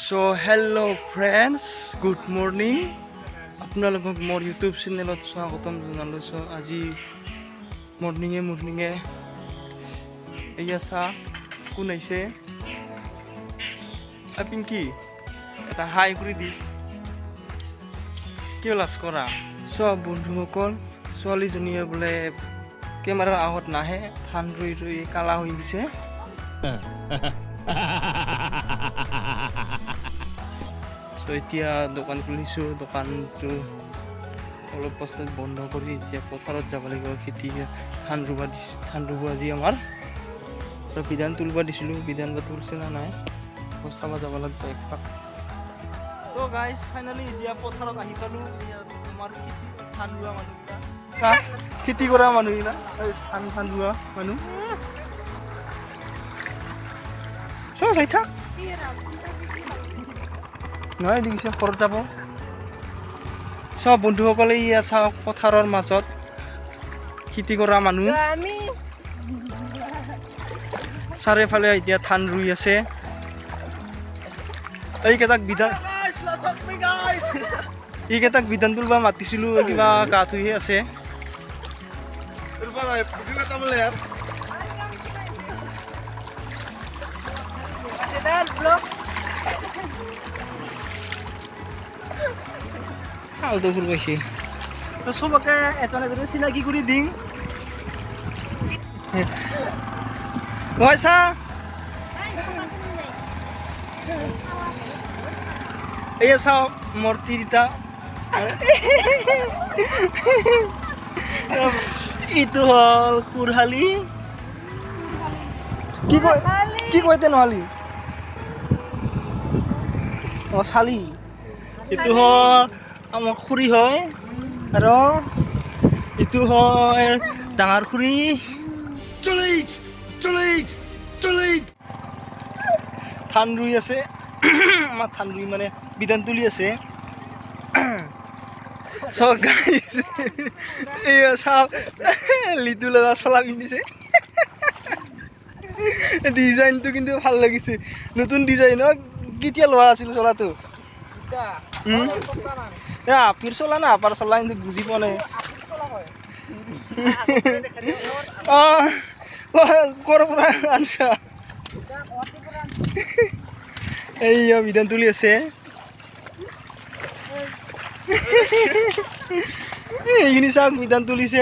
So hello friends, good morning. আপোনালোকক মোৰ YouTube চেনেলত স্বাগতম জনালোঁ। So আজি মৰ্নিঙে এয়া চাহ কোন আহিছে পিংকি এটা হাই কৰি দি কিয় লাজ কৰা। চব বন্ধুসকল ছোৱালীজনীয়ে বোলে কেমেৰাৰ আগত নাহে, ধান ৰুই কালা হৈ গৈছে। So এতিয়া দোকান খুলিছোঁ, দোকানটো অলপ পাছত বন্ধ কৰি এতিয়া পথাৰত যাব লাগিব। খেতি ধান ৰুব আজি আমাৰ বিধান তুলিব দিছিলোঁ, বিধান বা তুলিছে না নাই চাব যাব লাগিব একপাক। তো গাইজ ফাইনেলি এতিয়া পথাৰত আহি পালোঁ। আমাৰ খেতি ধান ৰোৱা মানুহবিলাক, খেতি কৰা মানুহবিলাক, ধান ৰোৱা মানুহ চব চাই থাক নহয় দেখিছে ঘৰত যাব। চব বন্ধুসকলে ইয়াত চাওক পথাৰৰ মাজত খেতি কৰা মানুহ চাৰিওফালে এতিয়া ধান ৰুই আছে। এইকেইটাক বিধান তুলিব মাতিছিলোঁ, কিবা গা ধুইহে আছে। হালটো ফুল পাইছে তো চবকে এজন এজনে চিনাকি কৰি দিম। পইচা এয়া চাওক মোৰ তিনিটা, ইটো হ'ল কুৰহালি, কি কয় নহ'লি অঁ চালি, এইটো হ'ল আমাৰ খুৰী হয়, আৰু এইটো হয় ডাঙৰ খুৰী। ধান ৰুই আছে, আমাৰ ধান ৰুই মানে বিধান তুলি আছে। চব গাইজ এয়া চাওক লিটু লগা চলা পিন্ধিছে। ডিজাইনটো কিন্তু ভাল লাগিছে, নতুন ডিজাইন। কেতিয়া লোৱা আছিল চলাটো? আপিৰ চলা না আপাৰ চলা কিন্তু বুজি পোৱা নাই। ক'ৰ পৰা আনছা? এইয়া বিধান তুলি আছে। এইখিনি চাওক বিধান তুলিছে।